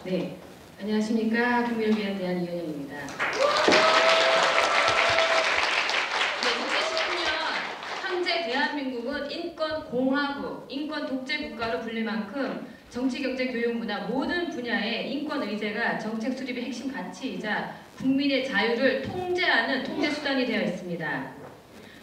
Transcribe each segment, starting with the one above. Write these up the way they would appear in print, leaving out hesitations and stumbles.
네, 안녕하십니까. 국민을 위한 대한 이현영입니다. 네, 2010년 현재 대한민국은 인권공화국, 인권 독재 국가로 불릴 만큼 정치, 경제, 교육, 문화 모든 분야의 인권 의제가 정책 수립의 핵심 가치이자 국민의 자유를 통제하는 통제 수단이 되어 있습니다.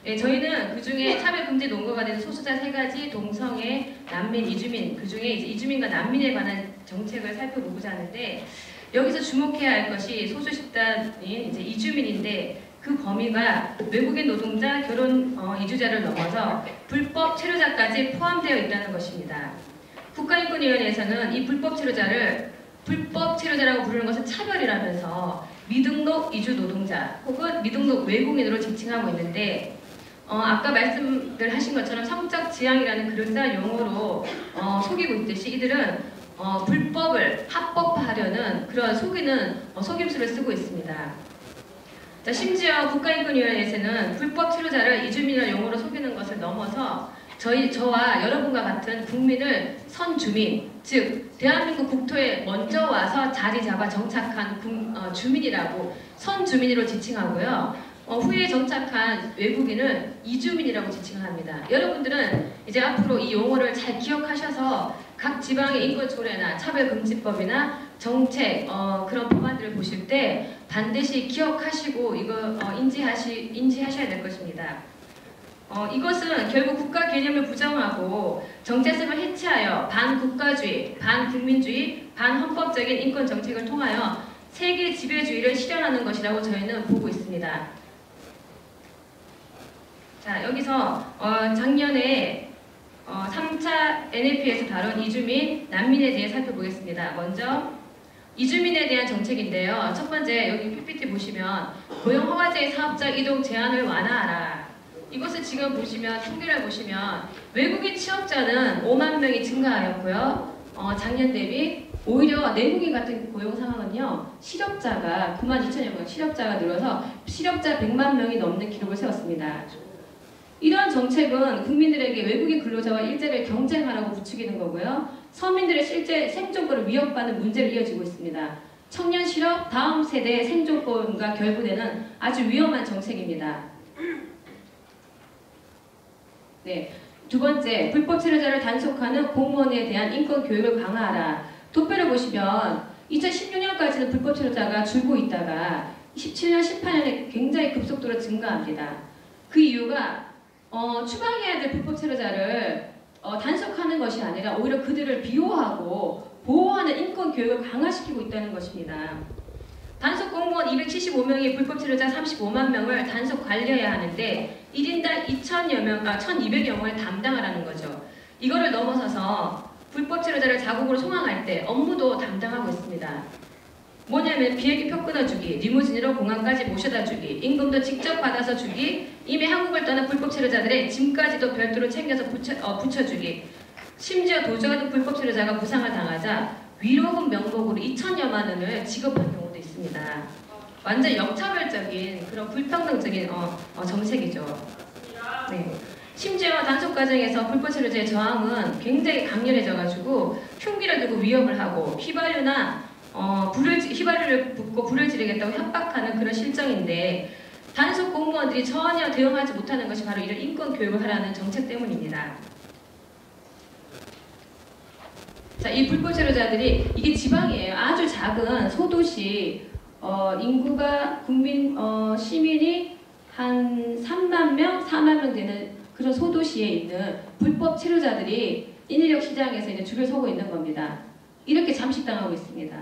네, 저희는 그중에 차별금지 논거가 되는 소수자 3가지 동성애, 난민, 이주민, 그중에 이제 이주민과 난민에 관한 정책을 살펴보고자 하는데, 여기서 주목해야 할 것이 소수 집단인 이제 이주민인데, 그 범위가 외국인 노동자, 결혼 이주자를 넘어서 불법 체류자까지 포함되어 있다는 것입니다. 국가인권위원회에서는 이 불법 체류자를 불법 체류자라고 부르는 것은 차별이라면서 미등록 이주 노동자 혹은 미등록 외국인으로 지칭하고 있는데, 아까 말씀을 하신 것처럼 성적 지향이라는 그럴싸한 용어로 속이고 있듯이 이들은 불법을 합법화하려는 그런 속이는 속임수를 쓰고 있습니다. 자, 심지어 국가인권위원회에서는 불법 체류자를 이주민이라는 용어로 속이는 것을 넘어서 저와 여러분과 같은 국민을 선주민, 즉 대한민국 국토에 먼저 와서 자리 잡아 정착한 주민이라고 선주민으로 지칭하고요. 후에 정착한 외국인을 이주민이라고 지칭을 합니다. 여러분들은 이제 앞으로 이 용어를 잘 기억하셔서 각 지방의 인권조례나 차별금지법이나 정책 그런 법안들을 보실 때 반드시 기억하시고 이거 인지하셔야 될 것입니다. 이것은 결국 국가 개념을 부정하고 정체성을 해체하여 반국가주의, 반국민주의, 반헌법적인 인권 정책을 통하여 세계 지배주의를 실현하는 것이라고 저희는 보고 있습니다. 자, 여기서 작년에 3차 NLP에서 다룬 이주민, 난민에 대해 살펴보겠습니다. 먼저 이주민에 대한 정책인데요. 첫 번째 여기 PPT 보시면 고용허가제 사업자 이동 제한을 완화하라. 이것을 지금 보시면 통계를 보시면 외국인 취업자는 5만 명이 증가하였고요. 작년 대비 오히려 내국인 같은 고용 상황은요. 실업자가 9만 2천여 명 실업자가 늘어서 실업자 100만 명이 넘는 기록을 세웠습니다. 이러한 정책은 국민들에게 외국인 근로자와 일자리를 경쟁하라고 부추기는 거고요. 서민들의 실제 생존권을 위협받는 문제를 이어지고 있습니다. 청년 실업, 다음 세대의 생존권과 결부되는 아주 위험한 정책입니다. 네, 두 번째, 불법 체류자를 단속하는 공무원에 대한 인권 교육을 강화하라. 도표를 보시면 2016년까지는 불법 체류자가 줄고 있다가 17년, 18년에 굉장히 급속도로 증가합니다. 그 이유가 추방해야 될 불법 체류자를 단속하는 것이 아니라 오히려 그들을 비호하고 보호하는 인권 교육을 강화시키고 있다는 것입니다. 단속 공무원 275명이 불법 체류자 35만 명을 단속 관리해야 하는데 1인당 1,200여 명을 담당하라는 거죠. 이거를 넘어서서 불법 체류자를 자국으로 송환할 때 업무도 담당하고 있습니다. 뭐냐면 비행기 표 끊어주기, 리무진으로 공항까지 모셔다주기, 임금도 직접 받아서 주기, 이미 한국을 떠난 불법 체류자들의 짐까지도 별도로 챙겨서 붙여주기, 심지어 도주하던 불법 체류자가 부상을 당하자 위로금 명목으로 2천여만 원을 지급한 경우도 있습니다. 완전 역차별적인 그런 불평등적인 정책이죠. 네. 심지어 단속 과정에서 불법 체류자의 저항은 굉장히 강렬해져가지고 흉기를 들고 위협을 하고 휘발유를 붓고 불을 지르겠다고 협박하는 그런 실정인데 단속 공무원들이 전혀 대응하지 못하는 것이 바로 이런 인권 교육을 하라는 정책 때문입니다. 자, 이 불법 체류자들이 이게 지방이에요. 아주 작은 소도시 인구가 시민이 한 3만 명, 4만 명 되는 그런 소도시에 있는 불법 체류자들이 인력 시장에서 이제 줄을 서고 있는 겁니다. 이렇게 잠식당하고 있습니다.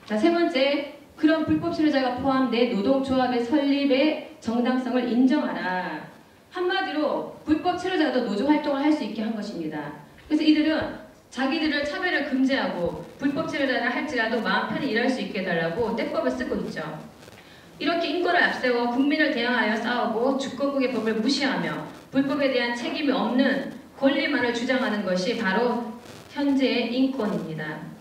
자, 세 번째, 그런 불법 체류자가 포함된 노동조합의 설립의 정당성을 인정하라. 한마디로 불법 체류자도 노조 활동을 할 수 있게 한 것입니다. 그래서 이들은 자기들을 차별을 금지하고 불법 체류자를 할지라도 마음 편히 일할 수 있게 해달라고 떼법을 쓰고 있죠. 이렇게 인권을 앞세워 국민을 대항하여 싸우고 주권국의 법을 무시하며 불법에 대한 책임이 없는 권리만을 주장하는 것이 바로 현재의 인권입니다.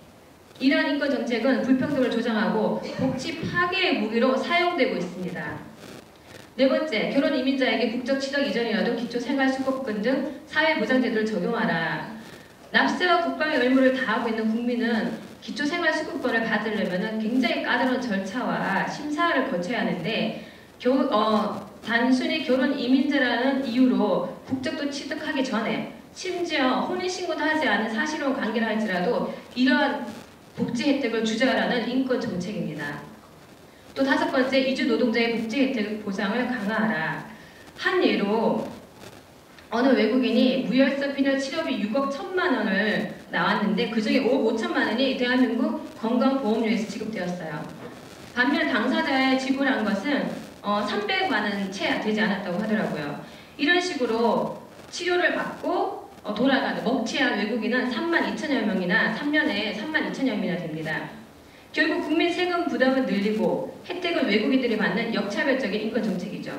이러한 인권 정책은 불평등을 조장하고 복지 파괴의 무기로 사용되고 있습니다. 네 번째, 결혼 이민자에게 국적 취득 이전이라도 기초생활수급금 등 사회보장제도를 적용하라. 납세와 국방의 의무를 다하고 있는 국민은 기초생활수급권을 받으려면 굉장히 까다로운 절차와 심사를 거쳐야 하는데 단순히 결혼 이민자라는 이유로 국적도 취득하기 전에 심지어 혼인신고도 하지 않은 사실혼 관계를 할지라도 이러한 복지 혜택을 주자라는 인권 정책입니다. 또 5번째, 이주 노동자의 복지 혜택 보장을 강화하라. 한 예로 어느 외국인이 무혈서 빈혈 치료비 6억 1천만 원을 나왔는데 그중에 5억 5천만 원이 대한민국 건강보험료에서 지급되었어요. 반면 당사자의 지불한 것은 300만 원 채 되지 않았다고 하더라고요. 이런 식으로 치료를 받고 돌아가는 먹튀한 외국인은 3만 2천여 명이나 3년에 3만 2천여 명이나 됩니다. 결국 국민 세금 부담을 늘리고 혜택을 외국인들이 받는 역차별적인 인권 정책이죠.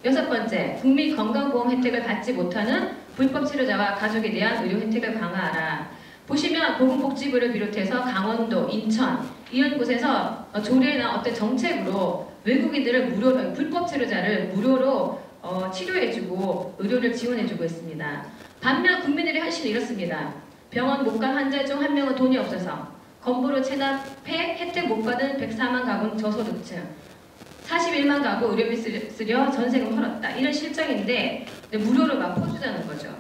6번째, 국민 건강보험 혜택을 받지 못하는 불법 치료자와 가족에 대한 의료 혜택을 강화하라. 보시면 보건복지부를 비롯해서 강원도, 인천 이런 곳에서 조례나 어떤 정책으로 외국인들을 무료로 불법 치료자를 무료로 치료해주고 의료를 지원해주고 있습니다. 반면 국민들의 현실은 이렇습니다. 병원 못 간 환자 중 한 명은 돈이 없어서 건보료 체납해 혜택 못 받은 104만 가구는 저소득층, 41만 가구 의료비 쓰려 전세금 헐었다. 이런 실정인데 무료로 막 퍼주자는 거죠.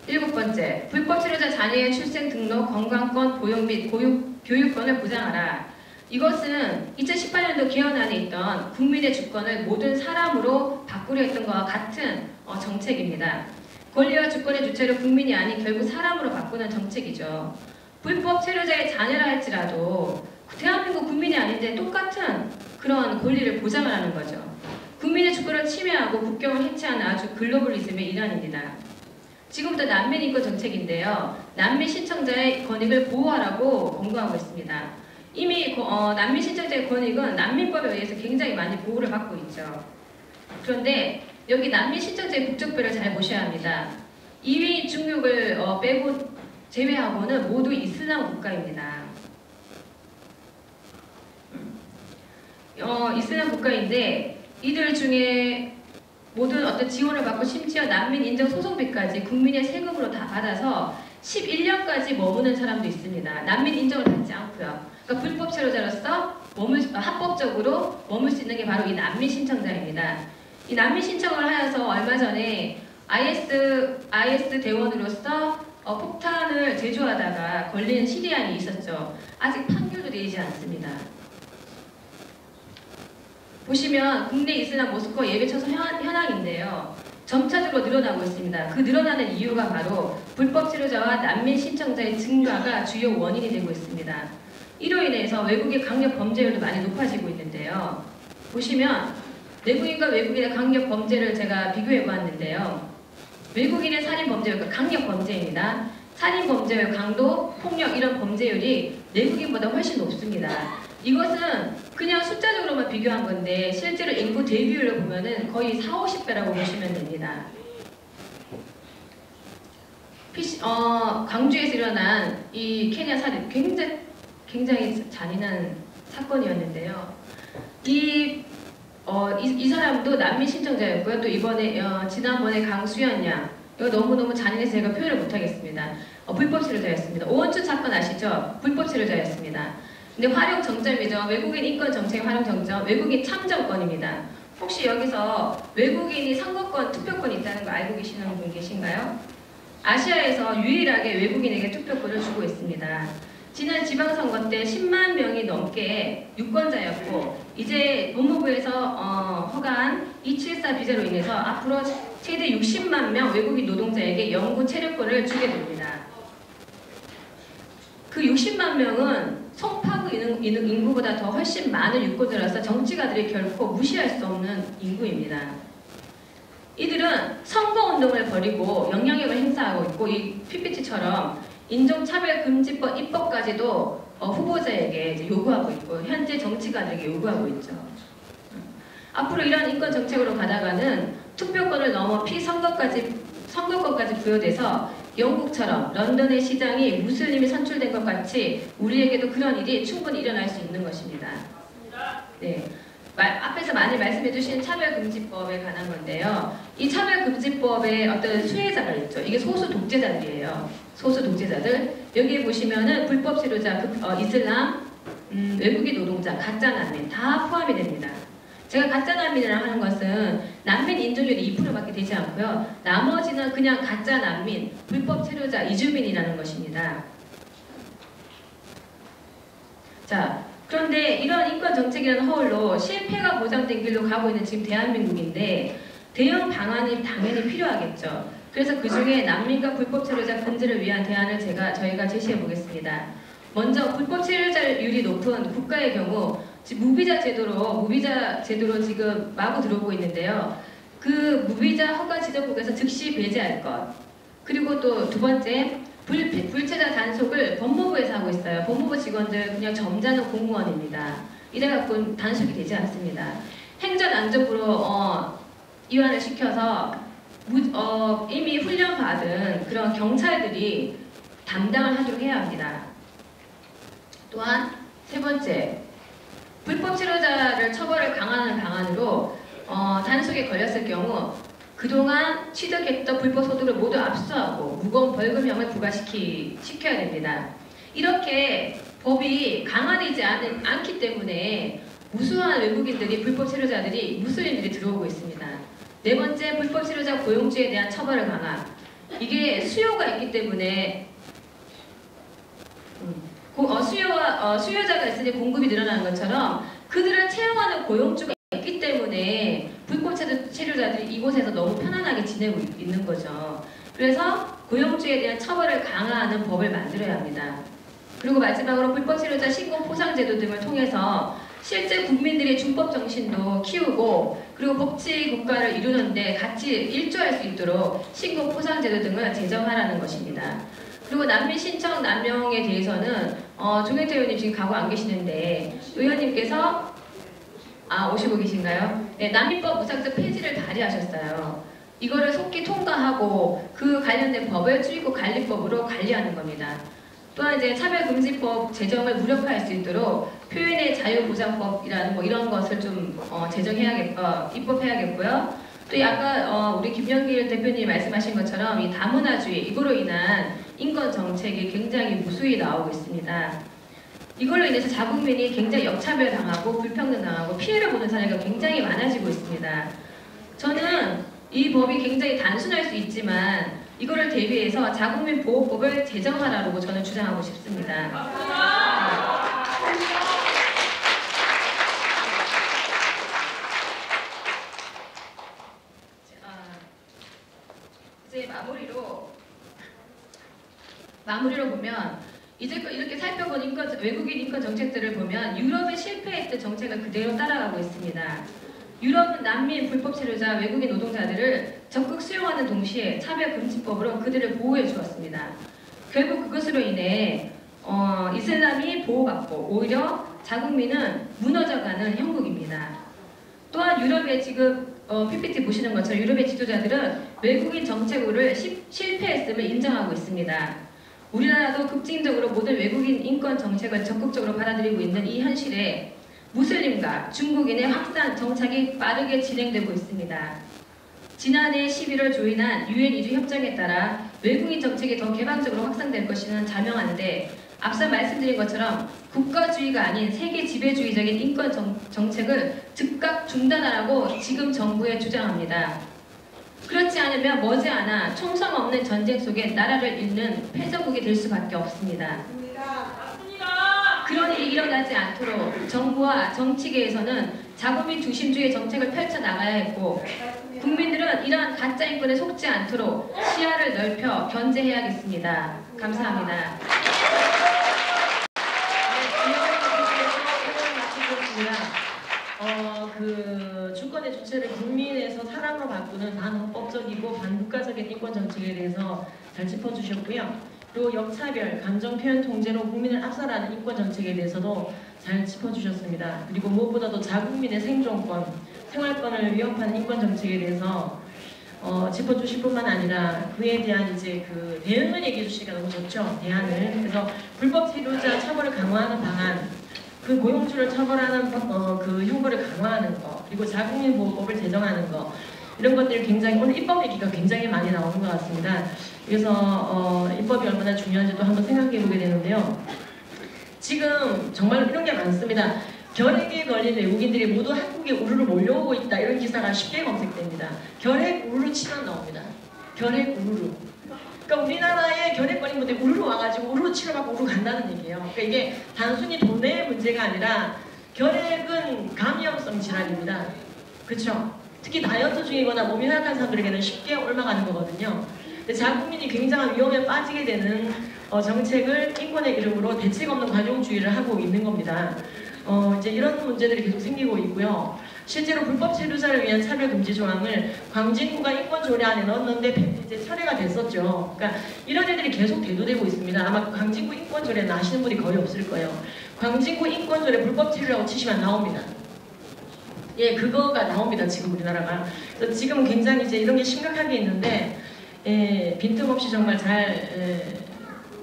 7번째, 불법 치료자 자녀의 출생 등록, 건강권, 보육 및 교육권을 보장하라. 이것은 2018년도 개헌안에 있던 국민의 주권을 모든 사람으로 바꾸려 했던 것과 같은 정책입니다. 권리와 주권의 주체를 국민이 아닌 결국 사람으로 바꾸는 정책이죠. 불법 치료자의 자녀라 할지라도 대한민국 국민이 아닌데 똑같은 그런 권리를 보장을 하는 거죠. 국민의 주권을 침해하고 국경을 해체하는 아주 글로벌리즘의 일환입니다. 지금부터 난민인권 정책인데요. 난민 신청자의 권익을 보호하라고 권고하고 있습니다. 이미 난민 신청자의 권익은 난민법에 의해서 굉장히 많이 보호를 받고 있죠. 그런데 여기 난민 신청자의 국적별을 잘 보셔야 합니다. 2위 중국을 빼고 제외하고는 모두 이슬람 국가입니다. 이슬람 국가인데 이들 중에 모든 어떤 지원을 받고 심지어 난민 인정 소송비까지 국민의 세금으로 다 받아서 11년까지 머무는 사람도 있습니다. 난민 인정을 받지 않고요. 그러니까 불법 체류자로서 합법적으로 머물 수 있는 게 바로 이 난민 신청자입니다. 이 난민 신청을 하여서 얼마 전에 IS 대원으로서 폭탄을 제조하다가 걸린 시리안이 있었죠. 아직 판결도 내리지 않습니다. 보시면 국내 이슬람 모스크바 예배처소 현황인데요. 점차적으로 늘어나고 있습니다. 그 늘어나는 이유가 바로 불법 치료자와 난민 신청자의 증가가 주요 원인이 되고 있습니다. 이로 인해서 외국의 강력 범죄율도 많이 높아지고 있는데요. 보시면 내국인과 외국인의 강력 범죄를 제가 비교해 보았는데요. 외국인의 살인 범죄율, 강력 범죄입니다. 살인 범죄율, 강도, 폭력 이런 범죄율이 내국인보다 훨씬 높습니다. 이것은 그냥 숫자적으로만 비교한 건데 실제로 인구 대비율로 보면은 거의 40~50배라고 보시면 됩니다. 광주에서 일어난 이 케냐 살인 굉장히 잔인한 사건이었는데요. 이 사람도 난민 신청자였고요. 또 지난번에 강수연 양 이거 너무너무 잔인해서 제가 표현을 못하겠습니다. 불법 치료자였습니다. 오원춘 사건 아시죠? 불법 치료자였습니다. 근데 활용 정점이죠. 외국인 인권 정책의 활용 정점, 외국인 참정권입니다. 혹시 여기서 외국인이 선거권, 투표권이 있다는 거 알고 계시는 분 계신가요? 아시아에서 유일하게 외국인에게 투표권을 주고 있습니다. 지난 지방선거 때 10만 명이 넘게 유권자였고 이제 법무부에서 허가한 274 비자로 인해서 앞으로 최대 60만 명 외국인 노동자에게 영구 체류권을 주게 됩니다. 그 60만 명은 송파구 인구보다 더 훨씬 많은 유권자라서 정치가들이 결코 무시할 수 없는 인구입니다. 이들은 선거운동을 벌이고 영향력을 행사하고 있고 이 PPT처럼 인종차별금지법 입법까지도 후보자에게 이제 요구하고 있고 현재 정치가들에게 요구하고 있죠. 앞으로 이러한 인권 정책으로 가다가는 투표권을 넘어 선거권까지 부여돼서 영국처럼 런던의 시장이 무슬림이 선출된 것 같이 우리에게도 그런 일이 충분히 일어날 수 있는 것입니다. 네. 앞에서 많이 말씀해주신 차별금지법에 관한 건데요. 이 차별금지법에 어떤 수혜자가 있죠. 이게 소수 독재자들이에요. 소수 독재자들. 여기에 보시면은 불법 체류자, 이슬람, 외국인 노동자, 가짜 난민 다 포함이 됩니다. 제가 가짜 난민이라고 하는 것은 난민 인종률이 2%밖에 되지 않고요. 나머지는 그냥 가짜 난민, 불법 체류자, 이주민이라는 것입니다. 자, 그런데 이런 인권 정책이라는 허울로 실패가 보장된 길로 가고 있는 지금 대한민국인데 대응 방안이 당연히 필요하겠죠. 그래서 그 중에 난민과 불법 체류자 근절을 위한 대안을 저희가 제시해 보겠습니다. 먼저 불법 체류자율이 높은 국가의 경우 무비자 제도로 지금 마구 들어오고 있는데요. 그 무비자 허가 지정국에서 즉시 배제할 것. 그리고 또 두 번째, 불체자 단속을 법무부에서 하고 있어요. 법무부 직원들 그냥 점잖은 공무원입니다. 이래갖고 단속이 되지 않습니다. 행정안전부로 이완을 시켜서 이미 훈련받은 그런 경찰들이 담당을 하도록 해야 합니다. 또한 세 번째, 불법 체류자를 처벌을 강화하는 방안으로 단속에 걸렸을 경우 그동안 취득했던 불법 소득을 모두 압수하고 무거운 벌금형을 부과시켜야 됩니다. 이렇게 법이 강화되지 않기 때문에 무수한 외국인들이 불법 체류자들이 무슬림들이 들어오고 있습니다. 네 번째, 불법 체류자 고용주에 대한 처벌을 강화. 이게 수요가 있기 때문에 수요자가 있으니 공급이 늘어나는 것처럼 그들을 채용하는 고용주가 있기 때문에 불법 체류자들이 이곳에서 너무 편안하게 지내고 있는 거죠. 그래서 고용주에 대한 처벌을 강화하는 법을 만들어야 합니다. 그리고 마지막으로 불법 체류자 신고 포상 제도 등을 통해서 실제 국민들의 준법 정신도 키우고 그리고 법치 국가를 이루는데 같이 일조할 수 있도록 신고 포상 제도 등을 제정하라는 것입니다. 그리고 난민 신청 남용에 대해서는 조경태 의원님 지금 가고 안 계시는데 의원님께서 오시고 계신가요? 네, 난민법 무상적 폐지를 발의하셨어요. 이거를 속히 통과하고 그 관련된 법을 출입국 관리법으로 관리하는 겁니다. 또한 이제 차별금지법 제정을 무력화할 수 있도록 표현의 자유보장법이라는 이런 것을 좀 입법해야겠고요. 또 아까 우리 김영길 대표님이 말씀하신 것처럼 이 다문화주의 이거로 인한 인권 정책이 굉장히 무수히 나오고 있습니다. 이걸로 인해서 자국민이 굉장히 역차별당하고 불평등당하고 피해를 보는 사례가 굉장히 많아지고 있습니다. 저는 이 법이 굉장히 단순할 수 있지만 이거를 대비해서 자국민 보호법을 제정하라고 저는 주장하고 싶습니다. 이제 마무리로 보면 이제껏 이렇게 살펴본 외국인 인권 정책들을 보면 유럽의 실패했던 정책을 그대로 따라가고 있습니다. 유럽은 난민, 불법 체류자, 외국인 노동자들을 적극 수용하는 동시에 차별금지법으로 그들을 보호해 주었습니다. 결국 그것으로 인해 이슬람이 보호받고 오히려 자국민은 무너져가는 형국입니다. 또한 유럽의 지금 PPT 보시는 것처럼 유럽의 지도자들은 외국인 정책으로 실패했음을 인정하고 있습니다. 우리나라도 급진적으로 모든 외국인 인권 정책을 적극적으로 받아들이고 있는 이 현실에 무슬림과 중국인의 확산 정착이 빠르게 진행되고 있습니다. 지난해 11월 조인한 유엔 이주 협정에 따라 외국인 정책이 더 개방적으로 확산될 것이는 자명한데 앞서 말씀드린 것처럼 국가주의가 아닌 세계 지배주의적인 인권 정책을 즉각 중단하라고 지금 정부에 주장합니다. 그렇지 않으면 머지않아 총성 없는 전쟁 속에 나라를 잃는 패전국이 될 수밖에 없습니다. 그런 일이 일어나지 않도록 정부와 정치계에서는 자국민 중심주의 정책을 펼쳐나가야 했고 국민들은 이러한 가짜 인권에 속지 않도록 시야를 넓혀 견제해야겠습니다. 감사합니다. 주권의 주체를 국민에서 사람으로 바꾸는 반헌법적이고 반국가적인 인권 정책에 대해서 잘 짚어주셨고요. 그리고 역차별, 감정 표현 통제로 국민을 압살하는 인권 정책에 대해서도 잘 짚어주셨습니다. 그리고 무엇보다도 자국민의 생존권, 생활권을 위협하는 인권 정책에 대해서 짚어주실 뿐만 아니라 그에 대한 이제 그 대응을 얘기해 주시니까 너무 좋죠. 대안을. 그래서 불법 체류자 처벌을 강화하는 방안, 그 고용주를 처벌하는 그 형벌을 강화하는 거, 그리고 자국민보호법을 제정하는 거, 이런 것들이 굉장히 오늘 입법 얘기가 굉장히 많이 나오는 것 같습니다. 그래서 입법이 얼마나 중요한지도 한번 생각해 보게 되는데요. 지금 정말 이런 게 많습니다. 결핵에 걸린 외국인들이 모두 한국에 우르르 몰려오고 있다, 이런 기사가 쉽게 검색됩니다. 결핵 우르르 치면 나옵니다. 결핵 우르르. 그러니까 우리나라에 결핵 걸린 분들이 우르르 와가지고 우르르 치료받고 우르르 간다는 얘기예요. 그러니까 이게 단순히 돈의 문제가 아니라 결핵은 감염성 질환입니다. 그렇죠? 특히 다이어트 중이거나 몸이 허약한 사람들에게는 쉽게 옮아가는 거거든요. 근데 자국민이 굉장한 위험에 빠지게 되는 정책을 인권의 이름으로 대책 없는 관용주의를 하고 있는 겁니다. 이제 이런 문제들이 계속 생기고 있고요. 실제로 불법 체류자를 위한 차별금지 조항을 광진구가 인권조례안에 넣었는데 이제 철회가 됐었죠. 그러니까 이런 애들이 계속 대두되고 있습니다. 아마 광진구 인권조례는 아시는 분이 거의 없을 거예요. 광진구 인권조례 불법 체류라고 치시면 나옵니다. 예, 그거가 나옵니다. 지금 우리나라가. 그래서 지금 굉장히 이제 이런 게 심각하게 있는데, 빈틈없이 정말 잘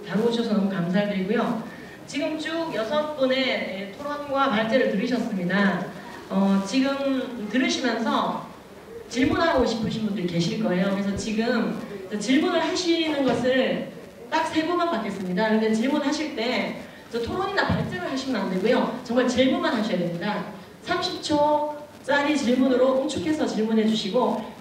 다루셔서 너무 감사드리고요. 지금 쭉 6분의 토론과 발제를 들으셨습니다. 지금 들으시면서 질문하고 싶으신 분들이 계실 거예요. 그래서 지금 질문을 하시는 것을 딱 3분만 받겠습니다. 근데 질문하실 때 토론이나 발제를 하시면 안 되고요. 정말 질문만 하셔야 됩니다. 30초짜리 질문으로 응축해서 질문해 주시고